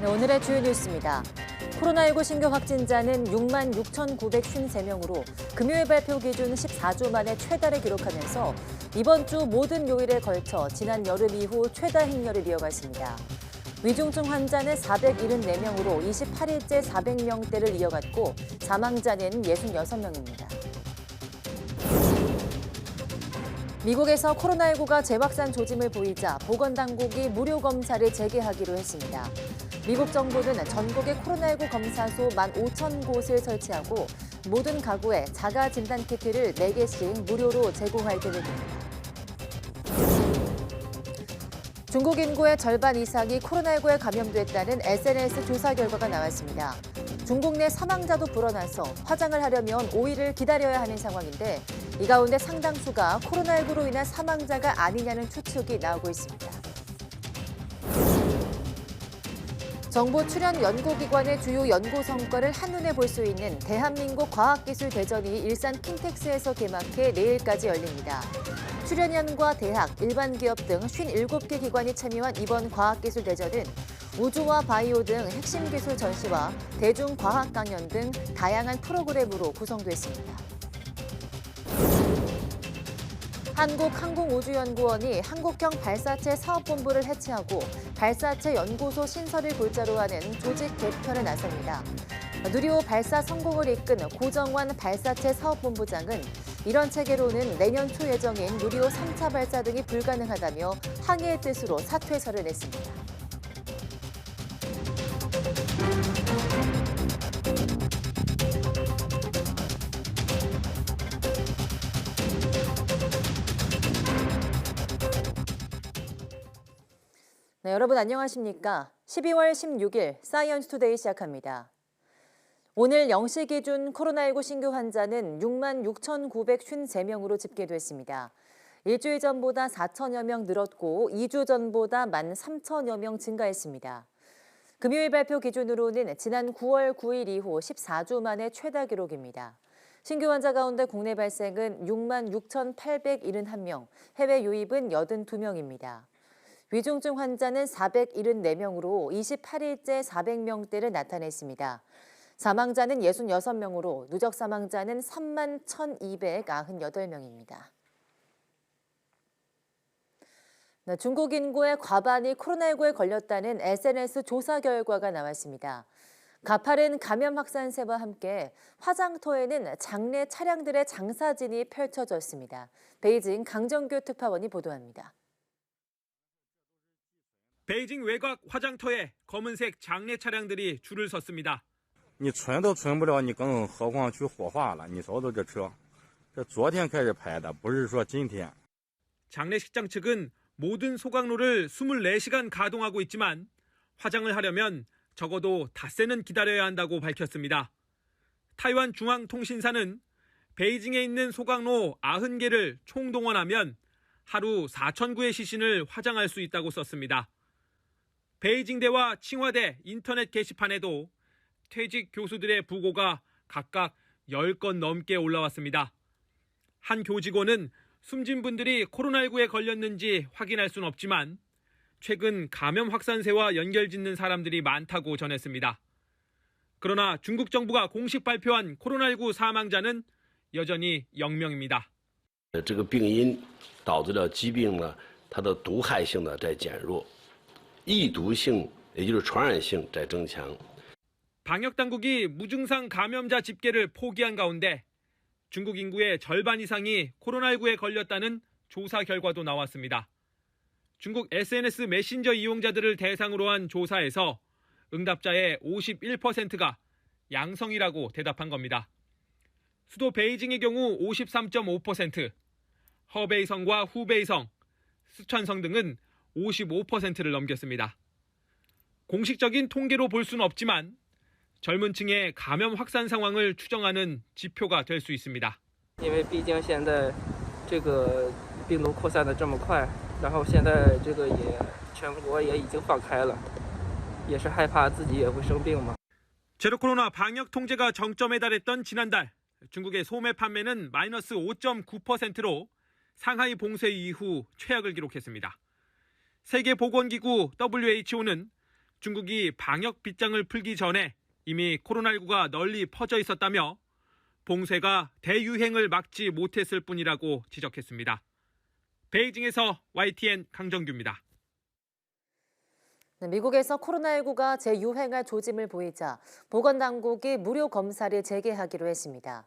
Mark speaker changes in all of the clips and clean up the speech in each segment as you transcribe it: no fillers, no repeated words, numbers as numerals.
Speaker 1: 네, 오늘의 주요 뉴스입니다. 코로나19 신규 확진자는 6만 6,953명으로 금요일 발표 기준 14주 만에 최다를 기록하면서 이번 주 모든 요일에 걸쳐 지난 여름 이후 최다 행렬을 이어갔습니다. 위중증 환자는 474명으로 28일째 400명대를 이어갔고 사망자는 66명입니다. 미국에서 코로나19가 재확산 조짐을 보이자 보건당국이 무료 검사를 재개하기로 했습니다. 미국 정부는 전국에 코로나19 검사소 15,000곳을 설치하고 모든 가구에 자가 진단 키트를 4개씩 무료로 제공할 계획입니다. 중국 인구의 절반 이상이 코로나19에 감염됐다는 SNS 조사 결과가 나왔습니다. 중국 내 사망자도 불어나서 화장을 하려면 5일을 기다려야 하는 상황인데 이 가운데 상당수가 코로나19로 인한 사망자가 아니냐는 추측이 나오고 있습니다. 정부 출연 연구기관의 주요 연구 성과를 한눈에 볼 수 있는 대한민국 과학기술대전이 일산 킨텍스에서 개막해 내일까지 열립니다. 출연연과 대학, 일반 기업 등 57개 기관이 참여한 이번 과학기술대전은 우주와 바이오 등 핵심 기술 전시와 대중과학 강연 등 다양한 프로그램으로 구성됐습니다. 한국항공우주연구원이 한국형 발사체 사업본부를 해체하고 발사체 연구소 신설을 골자로 하는 조직 개편에 나섭니다. 누리호 발사 성공을 이끈 고정환 발사체 사업본부장은 이런 체계로는 내년 초 예정인 누리호 3차 발사 등이 불가능하다며 항의의 뜻으로 사퇴서를 냈습니다. 네, 여러분 안녕하십니까? 12월 16일 사이언스 투데이 시작합니다. 오늘 0시 기준 코로나19 신규 환자는 6만 6,953명으로 집계됐습니다. 일주일 전보다 4천여 명 늘었고 2주 전보다 13,000여 명 증가했습니다. 금요일 발표 기준으로는 지난 9월 9일 이후 14주 만에 최다 기록입니다. 신규 환자 가운데 국내 발생은 6만 6,871명, 해외 유입은 82명입니다. 위중증 환자는 474명으로 28일째 400명대를 나타냈습니다. 사망자는 66명으로 누적 사망자는 3만 1,298명입니다. 중국 인구의 과반이 코로나19에 걸렸다는 SNS 조사 결과가 나왔습니다. 가파른 감염 확산세와 함께 화장터에는 장내 차량들의 장사진이 펼쳐졌습니다. 베이징 강정규 특파원이 보도합니다.
Speaker 2: 베이징 외곽 화장터에 검은색 장례 차량들이 줄을 섰습니다.
Speaker 3: 你存都存不了，你更何况去火化了。你瞅瞅这车，这昨天开始排的，不是说今天。
Speaker 2: 장례식장 측은 모든 소각로를 24시간 가동하고 있지만 화장을 하려면 적어도 닷새는 기다려야 한다고 밝혔습니다. 타이완 중앙통신사는 베이징에 있는 소각로 90개를 총동원하면 하루 4,000구의 시신을 화장할 수 있다고 썼습니다. 베이징대와 칭화대 인터넷 게시판에도 퇴직 교수들의 부고가 각각 10건 넘게 올라왔습니다. 한 교직원은 숨진 분들이 코로나19에 걸렸는지 확인할 수는 없지만 최근 감염 확산세와 연결짓는 사람들이 많다고 전했습니다. 그러나 중국 정부가 공식 발표한 코로나19 사망자는 여전히 0명입니다.
Speaker 4: 这个病因导致了疾病呢，它的毒害性呢在减弱，易毒性也就是传染性在增强。
Speaker 2: 방역당국이 무증상 감염자 집계를 포기한 가운데 중국 인구의 절반 이상이 코로나19에 걸렸다는 조사 결과도 나왔습니다. 중국 SNS 메신저 이용자들을 대상으로 한 조사에서 응답자의 51%가 양성이라고 대답한 겁니다. 수도 베이징의 경우 53.5%, 허베이성과 후베이성, 스촨성 등은 55%를 넘겼습니다. 공식적인 통계로 볼 수는 없지만 젊은 층의 감염 확산 상황을 추정하는 지표가 될 수 있습니다.
Speaker 5: 因为毕竟现在这个病毒扩散的这么快，然后现在这个也全国也已经放开了，也是害怕自己也会生病嘛。
Speaker 2: 제로 코로나 방역 통제가 정점에 달했던 지난달 중국의 소매 판매는 마이너스 5.9%로 상하이 봉쇄 이후 최악을 기록했습니다. 세계보건기구 WHO는 중국이 방역 빗장을 풀기 전에 이미 코로나19가 널리 퍼져 있었다며 봉쇄가 대유행을 막지 못했을 뿐이라고 지적했습니다. 베이징에서 YTN 강정규입니다.
Speaker 1: 미국에서 코로나19가 재유행할 조짐을 보이자 보건당국이 무료 검사를 재개하기로 했습니다.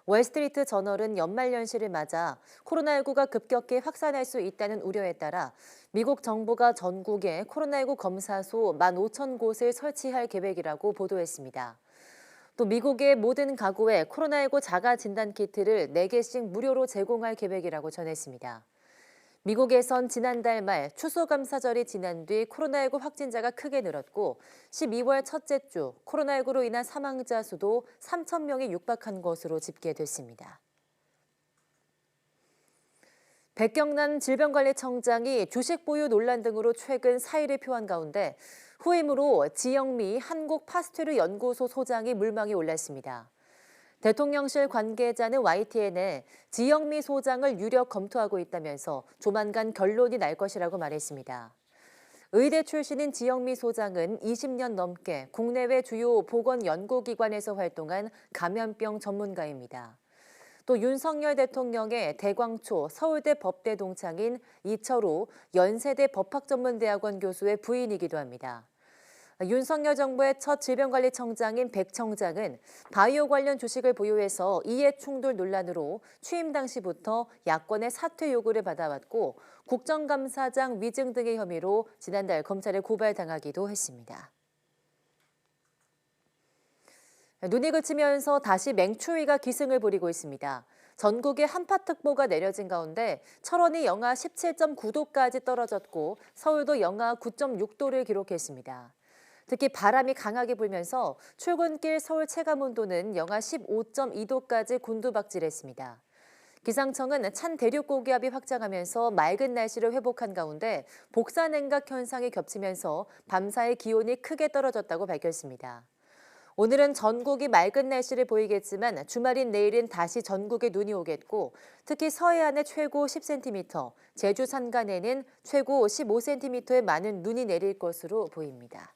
Speaker 1: 월스트리트 저널은 연말연시를 맞아 코로나19가 급격히 확산할 수 있다는 우려에 따라 미국 정부가 전국에 코로나19 검사소 15,000곳을 설치할 계획이라고 보도했습니다. 또 미국의 모든 가구에 코로나19 자가 진단 키트를 4개씩 무료로 제공할 계획이라고 전했습니다. 미국에선 지난달 말 추수감사절이 지난 뒤 코로나19 확진자가 크게 늘었고 12월 첫째 주 코로나19로 인한 사망자 수도 3,000명이 육박한 것으로 집계됐습니다. 백경란 질병관리청장이 주식 보유 논란 등으로 최근 사의를 표한 가운데 후임으로 지영미 한국파스투르 연구소 소장이 물망에 올랐습니다. 대통령실 관계자는 YTN에 지영미 소장을 유력 검토하고 있다면서 조만간 결론이 날 것이라고 말했습니다. 의대 출신인 지영미 소장은 20년 넘게 국내외 주요 보건연구기관에서 활동한 감염병 전문가입니다. 또 윤석열 대통령의 대광초 서울대 법대 동창인 이철우 연세대 법학전문대학원 교수의 부인이기도 합니다. 윤석열 정부의 첫 질병관리청장인 백 청장은 바이오 관련 주식을 보유해서 이해충돌 논란으로 취임 당시부터 야권의 사퇴 요구를 받아왔고 국정감사장 위증 등의 혐의로 지난달 검찰에 고발당하기도 했습니다. 눈이 그치면서 다시 맹추위가 기승을 부리고 있습니다. 전국에 한파특보가 내려진 가운데 철원이 영하 17.9도까지 떨어졌고 서울도 영하 9.6도를 기록했습니다. 특히 바람이 강하게 불면서 출근길 서울 체감온도는 영하 15.2도까지 곤두박질했습니다. 기상청은 찬 대륙 고기압이 확장하면서 맑은 날씨를 회복한 가운데 복사냉각 현상이 겹치면서 밤사이 기온이 크게 떨어졌다고 밝혔습니다. 오늘은 전국이 맑은 날씨를 보이겠지만 주말인 내일은 다시 전국에 눈이 오겠고 특히 서해안에 최고 10cm, 제주 산간에는 최고 15cm의 많은 눈이 내릴 것으로 보입니다.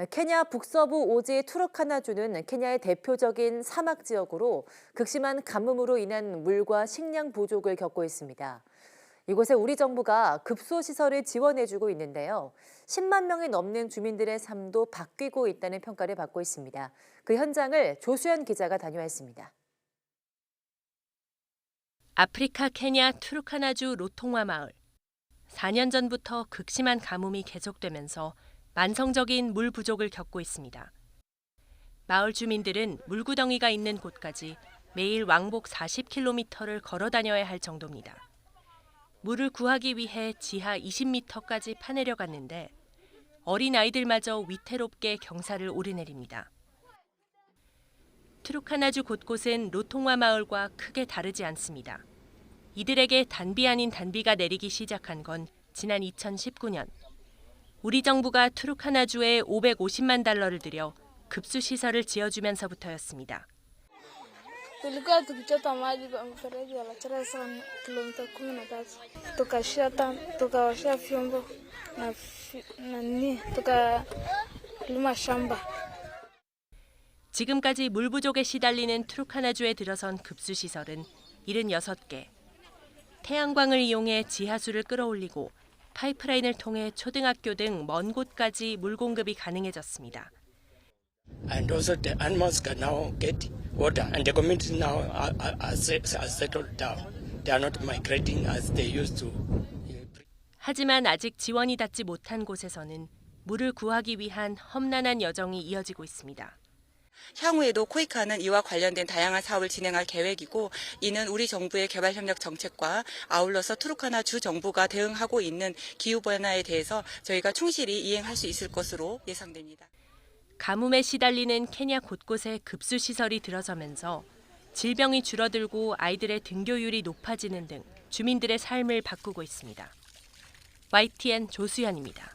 Speaker 1: 케냐 북서부 오지 투르카나주는 케냐의 대표적인 사막 지역으로 극심한 가뭄으로 인한 물과 식량 부족을 겪고 있습니다. 이곳에 우리 정부가 급수시설을 지원해주고 있는데요. 10만 명이 넘는 주민들의 삶도 바뀌고 있다는 평가를 받고 있습니다. 그 현장을 조수연 기자가 다녀왔습니다.
Speaker 6: 아프리카 케냐 투르카나주 로통와 마을. 4년 전부터 극심한 가뭄이 계속되면서 만성적인 물 부족을 겪고 있습니다. 마을 주민들은 물구덩이가 있는 곳까지 매일 왕복 40km를 걸어 다녀야 할 정도입니다. 물을 구하기 위해 지하 20m까지 파내려 갔는데 어린 아이들마저 위태롭게 경사를 오르내립니다. 투르카나주 곳곳은 로통와 마을과 크게 다르지 않습니다. 이들에게 단비 아닌 단비가 내리기 시작한 건 지난 2019년. 우리 정부가 투르카나주에 550만 달러를 들여 급수시설을 지어주면서부터였습니다.
Speaker 7: Tulikuwa tukichota maji kwa mfereji wa Lachara kilomita 13. Tukawashia vyombo na tukalima shamba.
Speaker 6: 지금까지 물 부족에 시달리는 투르카나주에 들어선 급수시설은 76개. 태양광을 이용해 지하수를 끌어올리고 파이프라인을 통해 초등학교 등 먼 곳까지 물 공급이 가능해졌습니다.
Speaker 8: And also the animals can now get water, and the community now are settled down. They are not migrating as they used to.
Speaker 6: 하지만 아직 지원이 닿지 못한 곳에서는 물을 구하기 위한 험난한 여정이 이어지고 있습니다.
Speaker 9: 향후에도 코이카는 이와 관련된 다양한 사업을 진행할 계획이고 이는 우리 정부의 개발협력 정책과 아울러서 투르카나 주 정부가 대응하고 있는 기후변화에 대해서 저희가 충실히 이행할 수 있을 것으로 예상됩니다.
Speaker 6: 가뭄에 시달리는 케냐 곳곳에 급수시설이 들어서면서 질병이 줄어들고 아이들의 등교율이 높아지는 등 주민들의 삶을 바꾸고 있습니다. YTN 조수연입니다.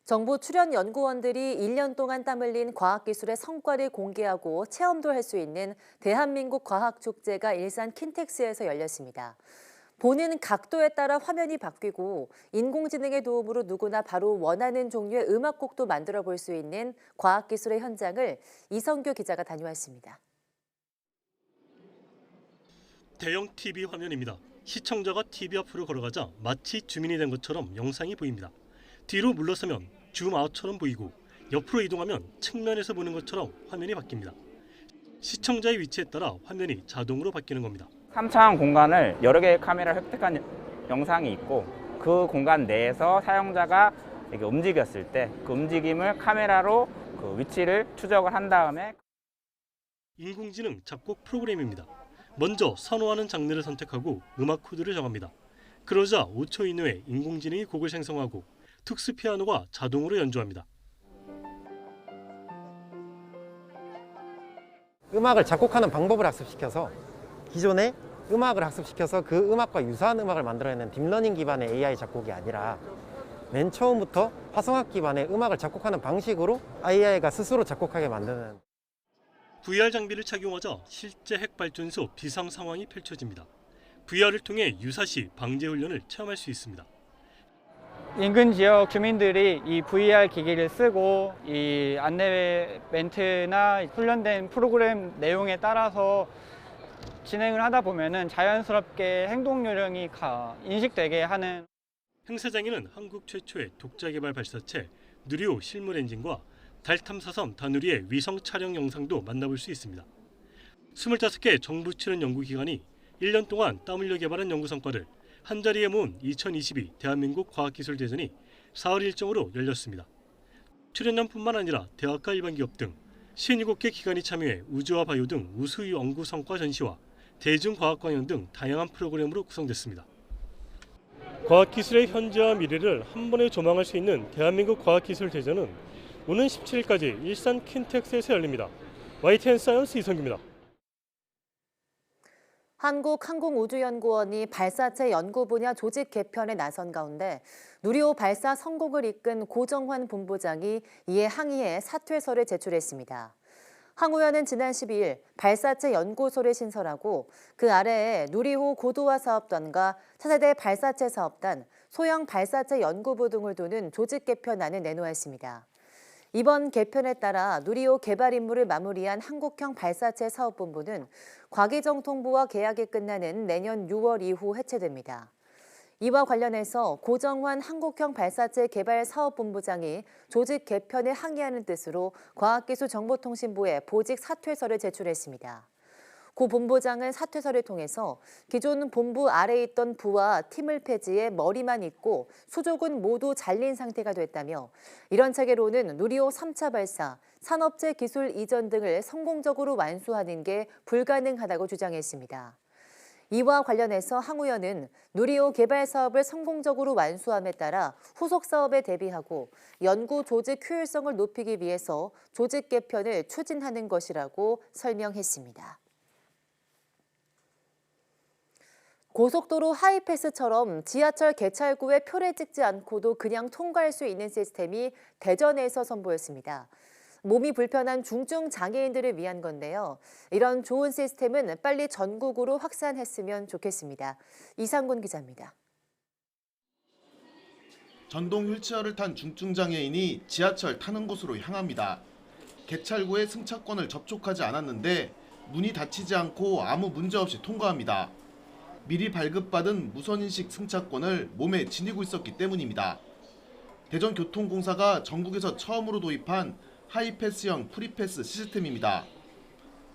Speaker 1: 정부 출연 연구원들이 1년 동안 땀 흘린 과학기술의 성과를 공개하고 체험도 할 수 있는 대한민국 과학축제가 일산 킨텍스에서 열렸습니다. 보는 각도에 따라 화면이 바뀌고 인공지능의 도움으로 누구나 바로 원하는 종류의 음악곡도 만들어 볼 수 있는 과학기술의 현장을 이성규 기자가 다녀왔습니다.
Speaker 10: 대형 TV 화면입니다. 시청자가 TV 앞으로 걸어가자 마치 주민이 된 것처럼 영상이 보입니다. 뒤로 물러서면 줌아웃처럼 보이고 옆으로 이동하면 측면에서 보는 것처럼 화면이 바뀝니다. 시청자의 위치에 따라 화면이 자동으로 바뀌는 겁니다.
Speaker 11: 3차원 공간을 여러 개의 카메라를 획득한 영상이 있고 그 공간 내에서 사용자가 이렇게 움직였을 때 그 움직임을 카메라로 그 위치를 추적을 한 다음에
Speaker 10: 인공지능 작곡 프로그램입니다. 먼저 선호하는 장르를 선택하고 음악 코드를 정합니다. 그러자 5초 이내에 인공지능이 곡을 생성하고 특수 피아노가 자동으로 연주합니다.
Speaker 12: 음악을 작곡하는 방법을 학습시켜서 기존의 음악을 학습시켜서 그 음악과 유사한 음악을 만들어내는 딥러닝 기반의 AI 작곡이 아니라 맨 처음부터 화성학 기반의 음악을 작곡하는 방식으로 AI가 스스로 작곡하게 만드는.
Speaker 10: VR 장비를 착용하자 실제 핵발전소 비상 상황이 펼쳐집니다. VR을 통해 유사시 방제 훈련을 체험할 수 있습니다.
Speaker 13: 인근 지역 주민들이 이 VR 기기를 쓰고 이 안내 멘트나 훈련된 프로그램 내용에 따라서 진행을 하다 보면은 자연스럽게 행동 요령이 인식되게 하는.
Speaker 10: 행사장에는 한국 최초의 독자 개발 발사체 누리호 실물 엔진과 달 탐사선 다누리의 위성 촬영 영상도 만나볼 수 있습니다. 25개 정부 출연 연구기관이 1년 동안 땀 흘려 개발한 연구 성과를 한자리에 모은 2022 대한민국 과학기술대전이 4월 일정으로 열렸습니다. 출연단뿐만 아니라 대학과 일반 기업 등 57개 기관이 참여해 우주와 바이오 등 우수 연구 성과 전시와 대중과학 강연 등 다양한 프로그램으로 구성됐습니다. 과학기술의 현재와 미래를 한 번에 조망할 수 있는 대한민국 과학기술대전은 오는 17일까지 일산 킨텍스에서 열립니다. YTN 사이언스 이성규입니다.
Speaker 1: 한국항공우주연구원이 발사체 연구 분야 조직 개편에 나선 가운데 누리호 발사 성공을 이끈 고정환 본부장이 이에 항의해 사퇴서를 제출했습니다. 항 의원은 지난 12일 발사체 연구소를 신설하고 그 아래에 누리호 고도화 사업단과 차세대 발사체 사업단, 소형 발사체 연구부 등을 두는 조직 개편안을 내놓았습니다. 이번 개편에 따라 누리호 개발 임무를 마무리한 한국형 발사체 사업본부는 과기정통부와 계약이 끝나는 내년 6월 이후 해체됩니다. 이와 관련해서 고정환 한국형 발사체 개발 사업본부장이 조직 개편에 항의하는 뜻으로 과학기술정보통신부에 보직 사퇴서를 제출했습니다. 고 본부장은 사퇴서를 통해서 기존 본부 아래에 있던 부와 팀을 폐지해 머리만 있고 수족은 모두 잘린 상태가 됐다며 이런 체계로는 누리호 3차 발사, 산업체 기술 이전 등을 성공적으로 완수하는 게 불가능하다고 주장했습니다. 이와 관련해서 항 의원은 누리호 개발 사업을 성공적으로 완수함에 따라 후속 사업에 대비하고 연구 조직 효율성을 높이기 위해서 조직 개편을 추진하는 것이라고 설명했습니다. 고속도로 하이패스처럼 지하철 개찰구에 표를 찍지 않고도 그냥 통과할 수 있는 시스템이 대전에서 선보였습니다. 몸이 불편한 중증 장애인들을 위한 건데요. 이런 좋은 시스템은 빨리 전국으로 확산했으면 좋겠습니다. 이상군 기자입니다.
Speaker 14: 전동 휠체어를 탄 중증 장애인이 지하철 타는 곳으로 향합니다. 개찰구에 승차권을 접촉하지 않았는데 문이 닫히지 않고 아무 문제 없이 통과합니다. 미리 발급받은 무선인식 승차권을 몸에 지니고 있었기 때문입니다. 대전교통공사가 전국에서 처음으로 도입한 하이패스형 프리패스 시스템입니다.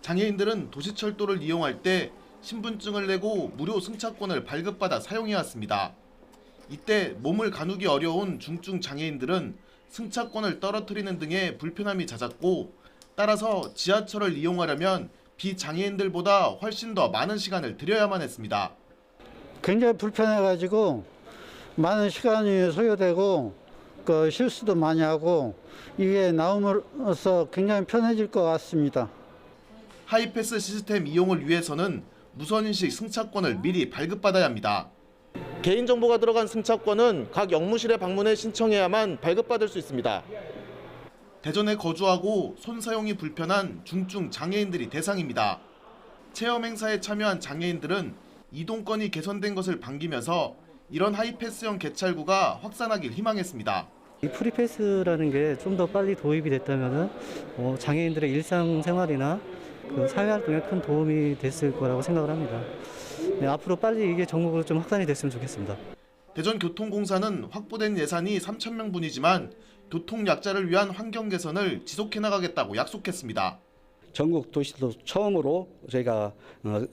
Speaker 14: 장애인들은 도시철도를 이용할 때 신분증을 내고 무료 승차권을 발급받아 사용해 왔습니다. 이때 몸을 가누기 어려운 중증 장애인들은 승차권을 떨어뜨리는 등의 불편함이 잦았고 따라서 지하철을 이용하려면 비장애인들보다 훨씬 더 많은 시간을 들여야만 했습니다.
Speaker 15: 굉장히 불편해가지고 많은 시간이 소요되고 실수도 많이 하고 이게 나옴으로써 굉장히 편해질 것 같습니다.
Speaker 14: 하이패스 시스템 이용을 위해서는 무선인식 승차권을 미리 발급받아야 합니다. 개인정보가 들어간 승차권은 각 영무실에 방문해 신청해야만 발급받을 수 있습니다. 대전에 거주하고 손 사용이 불편한 중증 장애인들이 대상입니다. 체험 행사에 참여한 장애인들은 이동권이 개선된 것을 반기면서 이런 하이패스형 개찰구가 확산하길 희망했습니다.
Speaker 16: 이 프리패스라는 게 좀 더 빨리 도입이 됐다면 장애인들의 일상생활이나 그 사회활동에 큰 도움이 됐을 거라고 생각을 합니다. 네, 앞으로 빨리 이게 전국으로 좀 확산이 됐으면 좋겠습니다.
Speaker 14: 대전교통공사는 확보된 예산이 3,000명분이지만 교통약자를 위한 환경 개선을 지속해 나가겠다고 약속했습니다.
Speaker 17: 전국 도시도 처음으로 저희가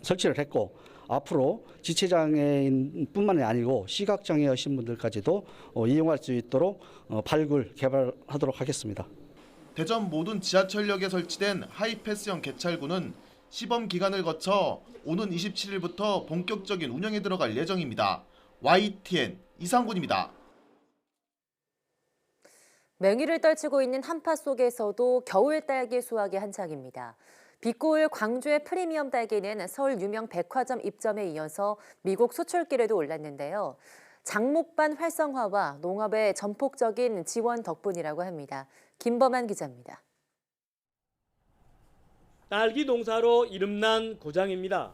Speaker 17: 설치를 했고 앞으로 지체장애인뿐만이 아니고 시각장애이신 분들까지도 이용할 수 있도록 발굴 개발하도록 하겠습니다.
Speaker 14: 대전 모든 지하철역에 설치된 하이패스형 개찰구는 시범 기간을 거쳐 오는 27일부터 본격적인 운영에 들어갈 예정입니다. YTN 이상군입니다.
Speaker 1: 맹위를 떨치고 있는 한파 속에서도 겨울 딸기 수확이 한창입니다. 빛고울 광주의 프리미엄 딸기는 서울 유명 백화점 입점에 이어서 미국 수출길에도 올랐는데요. 장목반 활성화와 농업의 전폭적인 지원 덕분이라고 합니다. 김범한 기자입니다.
Speaker 18: 딸기 농사로 이름난 고장입니다.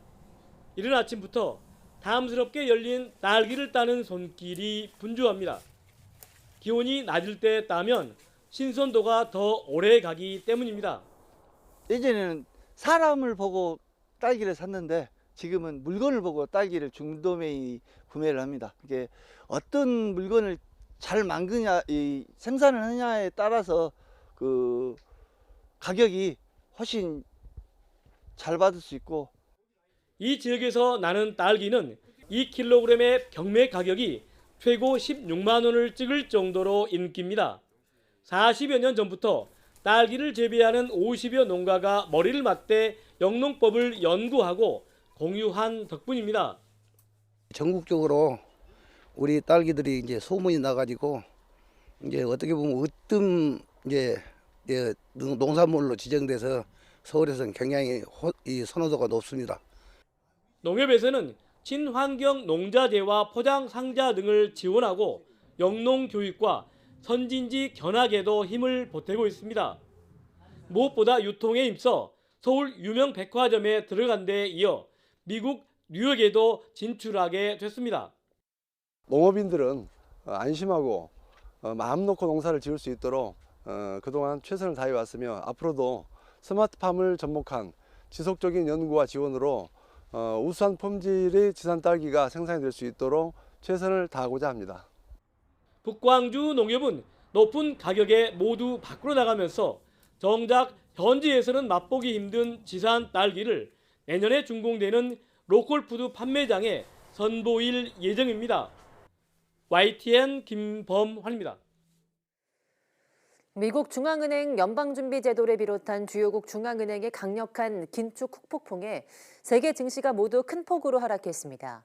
Speaker 18: 이른 아침부터 탐스럽게 열린 딸기를 따는 손길이 분주합니다. 기온이 낮을 때 따면 신선도가 더 오래 가기 때문입니다.
Speaker 19: 예전에는 사람을 보고 딸기를 샀는데 지금은 물건을 보고 딸기를 중도매이 구매를 합니다. 이게 어떤 물건을 잘 만드냐, 생산을 하냐에 따라서 그 가격이 훨씬 잘 받을 수 있고.
Speaker 18: 이 지역에서 나는 딸기는 2kg의 경매 가격이 최고 16만 원을 찍을 정도로 인기입니다. 40여 년 전부터 딸기를 재배하는 50여 농가가 머리를 맞대 영농법을 연구하고 공유한 덕분입니다.
Speaker 19: 전국적으로 우리 딸기들이 이제 소문이 나가지고 이제 어떻게 보면 으뜸 이제 농산물로 지정돼서 서울에서는 굉장히 선호도가 높습니다.
Speaker 18: 농협에서는 친환경 농자재와 포장 상자 등을 지원하고 영농 교육과 선진지 견학에도 힘을 보태고 있습니다. 무엇보다 유통에 힘써 서울 유명 백화점에 들어간 데 이어 미국 뉴욕에도 진출하게 됐습니다.
Speaker 20: 농업인들은 안심하고 마음 놓고 농사를 지을 수 있도록 그동안 최선을 다해 왔으며 앞으로도 스마트팜을 접목한 지속적인 연구와 지원으로 우수한 품질의 지산 딸기가 생산이 될 수 있도록 최선을 다하고자 합니다.
Speaker 18: 북광주 농협은 높은 가격에 모두 밖으로 나가면서 정작 현지에서는 맛보기 힘든 지산 딸기를 내년에 준공되는 로컬푸드 판매장에 선보일 예정입니다. YTN 김범환입니다.
Speaker 1: 미국 중앙은행 연방준비제도를 비롯한 주요국 중앙은행의 강력한 긴축 후폭풍에 세계 증시가 모두 큰 폭으로 하락했습니다.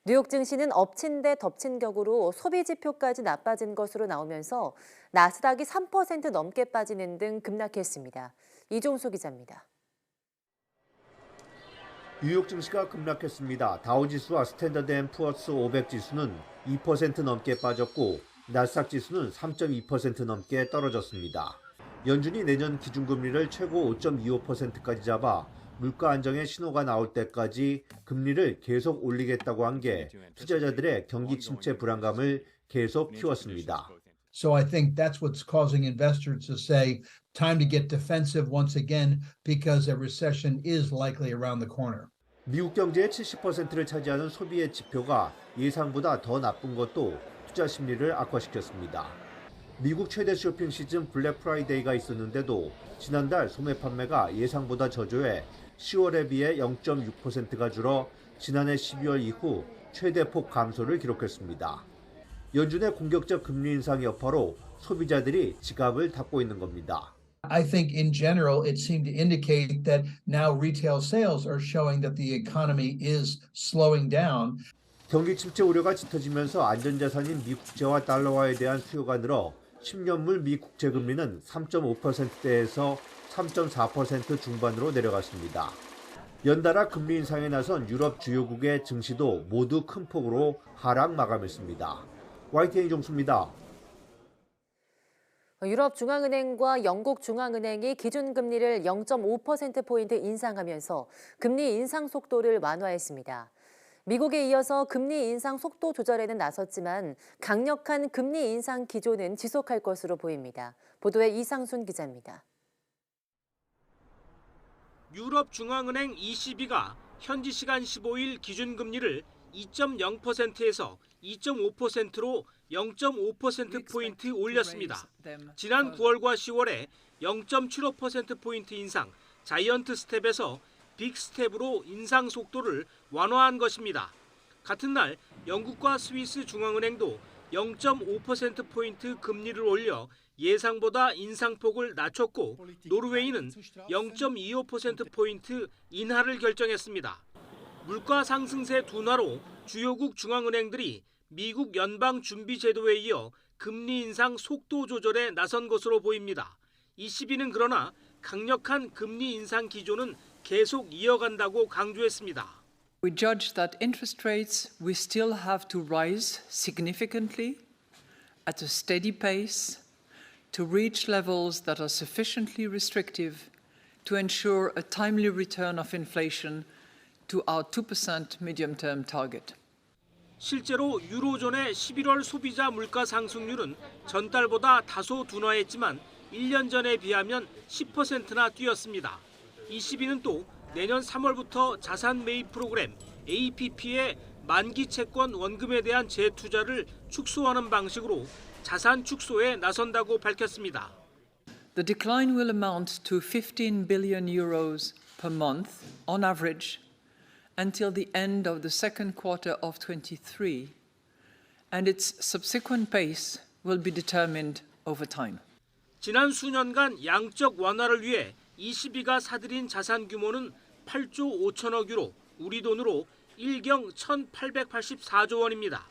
Speaker 1: 뉴욕 증시는 엎친 데 덮친 격으로 소비 지표까지 나빠진 것으로 나오면서 나스닥이 3% 넘게 빠지는 등 급락했습니다. 이종수 기자입니다.
Speaker 21: 뉴욕 증시가 급락했습니다. 다우지수와 스탠더드앤푸어스 500 지수는 2% 넘게 빠졌고 나스닥 지수는 3.2% 넘게 떨어졌습니다. 연준이 내년 기준금리를 최고 5.25%까지 잡아 물가 안정의 신호가 나올 때까지 금리를 계속 올리겠다고 한 게 투자자들의 경기 침체 불안감을 계속 키웠습니다.
Speaker 22: So I think that's what's causing investors to say time to get defensive once again because a recession is likely around the corner.
Speaker 21: 미국 경제의 70%를 차지하는 소비의 지표가 예상보다 더 나쁜 것도 투자 심리를 악화시켰습니다. 미국 최대 쇼핑 시즌 블랙 프라이데이가 있었는데도 지난달 소매 판매가 예상보다 저조해 10월에 비해 0.6%가 줄어 지난해 12월 이후 최대폭 감소를 기록했습니다. 연준의 공격적 금리 인상 여파로 소비자들이 지갑을 닫고 있는 겁니다.
Speaker 22: I think in general it seemed to indicate that now retail sales are showing that the economy is slowing down.
Speaker 21: 경기 침체 우려가 짙어지면서 안전자산인 미국채와 달러화에 대한 수요가 늘어 10년물 미국채 금리는 3.5%대에서 3.4% 중반으로 내려갔습니다. 연달아 금리 인상에 나선 유럽 주요국의 증시도 모두 큰 폭으로 하락 마감했습니다. YTN 이종수입니다.
Speaker 1: 유럽 중앙은행과 영국 중앙은행이 기준금리를 0.5%포인트 인상하면서 금리 인상 속도를 완화했습니다. 미국에 이어서 금리 인상 속도 조절에는 나섰지만 강력한 금리 인상 기조는 지속할 것으로 보입니다. 보도에 이상순 기자입니다.
Speaker 2: 유럽 중앙은행 ECB가 현지 시간 15일 기준금리를 2.0%에서 2.5%로 0.5%포인트 올렸습니다. 지난 9월과 10월에 0.75%포인트 인상, 자이언트 스텝에서 빅 스텝으로 인상 속도를 완화한 것입니다. 같은 날 영국과 스위스 중앙은행도 0.5%포인트 금리를 올려 예상보다 인상폭을 낮췄고 노르웨이는 0.25%포인트 인하를 결정했습니다. 물가 상승세 둔화로 주요국 중앙은행들이 미국 연방준비제도에 이어 금리 인상 속도 조절에 나선 것으로 보입니다. ECB는 그러나 강력한 금리 인상 기조는 계속 이어간다고 강조했습니다.
Speaker 3: We judge that interest rates will still have to rise significantly at a steady pace to reach levels that are sufficiently restrictive to ensure a timely return of inflation to our 2% medium-term target.
Speaker 2: 실제로 유로존의 11월 소비자 물가 상승률은 전달보다 다소 둔화했지만 1년 전에 비하면 10%나 뛰었습니다. ECB는 또 내년 3월부터 자산 매입 프로그램 APP의 만기 채권 원금에 대한 재투자를 축소하는 방식으로 자산 축소에 나선다고 밝혔습니다.
Speaker 3: The decline will amount to 15 billion euros per month on average until the end of the second quarter of 23, and its subsequent pace will be determined over time.
Speaker 2: 지난 수년간 양적 완화를 위해 ECB가 사들인 자산 규모는 8조 5천억 유로, 우리 돈으로 1경 1,884조 원입니다.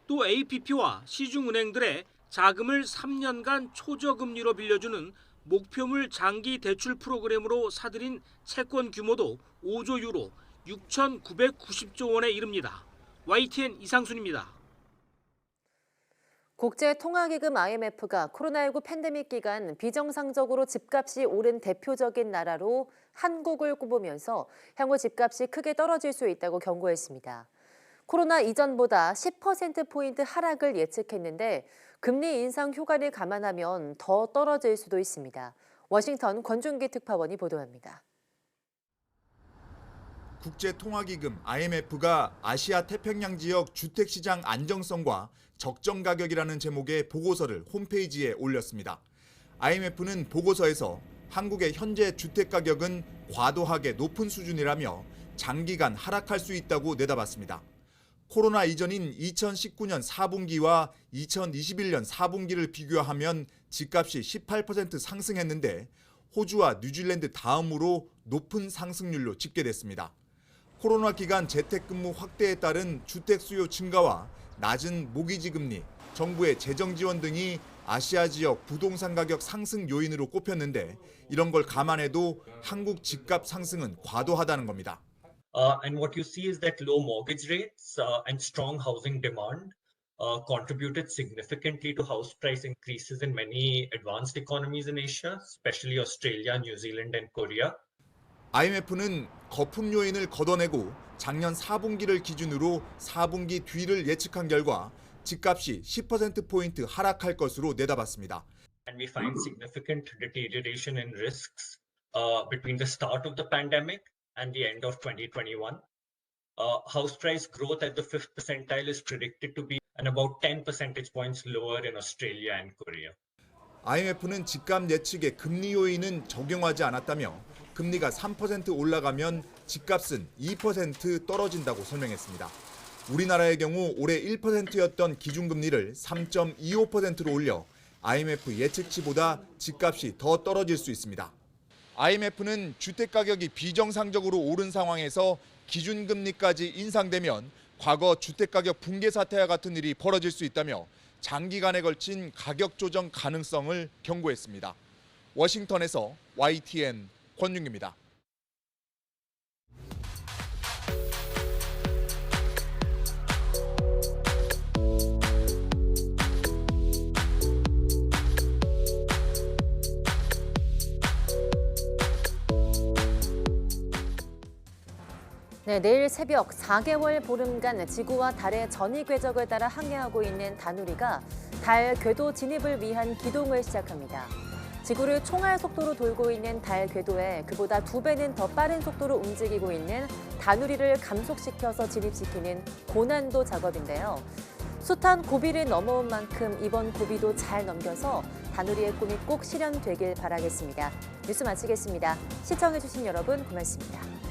Speaker 2: 또 APP와 시중은행들의 자금을 3년간 초저금리로 빌려주는 목표물 장기 대출 프로그램으로 사들인 채권 규모도 5조 유로, 6,990조 원에 이릅니다. YTN 이상순입니다.
Speaker 1: 국제통화기금 IMF가 코로나19 팬데믹 기간 비정상적으로 집값이 오른 대표적인 나라로 한국을 꼽으면서 향후 집값이 크게 떨어질 수 있다고 경고했습니다. 코로나 이전보다 10%포인트 하락을 예측했는데 금리 인상 효과를 감안하면 더 떨어질 수도 있습니다. 워싱턴 권준기 특파원이 보도합니다.
Speaker 4: 국제통화기금 IMF가 아시아 태평양 지역 주택시장 안정성과 적정 가격이라는 제목의 보고서를 홈페이지에 올렸습니다. IMF는 보고서에서 한국의 현재 주택 가격은 과도하게 높은 수준이라며 장기간 하락할 수 있다고 내다봤습니다. 코로나 이전인 2019년 4분기와 2021년 4분기를 비교하면 집값이 18% 상승했는데 호주와 뉴질랜드 다음으로 높은 상승률로 집계됐습니다. 코로나 기간 재택근무 확대에 따른 주택 수요 증가와 낮은 모기지 금리, 정부의 재정 지원 등이 아시아 지역 부동산 가격 상승 요인으로 꼽혔는데 이런 걸 감안해도 한국 집값 상승은 과도하다는 겁니다.
Speaker 23: And what you see is that low mortgage rates and strong housing demand contributed significantly to house price increases in many advanced economies in Asia, especially Australia, New Zealand, and Korea.
Speaker 4: IMF는 거품 요인을 걷어내고 작년 4분기를 기준으로 4분기 뒤를 예측한 결과 집값이 10%포인트 하락할 것으로 내다봤습니다.
Speaker 23: And we find significant deterioration in risks between the start of the pandemic and the end of 2021. House price growth at the 5th percentile is predicted to be about 10 percentage points lower in Australia and Korea.
Speaker 4: IMF는 집값 예측에 금리 요인은 적용하지 않았다며 금리가 3% 올라가면 집값은 2% 떨어진다고 설명했습니다. 우리나라의 경우 올해 1%였던 기준금리를 3.25%로 올려 IMF 예측치보다 집값이 더 떨어질 수 있습니다. IMF는 주택가격이 비정상적으로 오른 상황에서 기준금리까지 인상되면 과거 주택가격 붕괴 사태와 같은 일이 벌어질 수 있다며 장기간에 걸친 가격 조정 가능성을 경고했습니다. 워싱턴에서 YTN 권윤기입니다.
Speaker 1: 네, 내일 새벽 4개월 보름간 지구와 달의 전위 궤적을 따라 항해하고 있는 다누리가 달 궤도 진입을 위한 기동을 시작합니다. 지구를 총알 속도로 돌고 있는 달 궤도에 그보다 2배는 더 빠른 속도로 움직이고 있는 다누리를 감속시켜서 진입시키는 고난도 작업인데요. 숱한 고비를 넘어온 만큼 이번 고비도 잘 넘겨서 다누리의 꿈이 꼭 실현되길 바라겠습니다. 뉴스 마치겠습니다. 시청해주신 여러분 고맙습니다.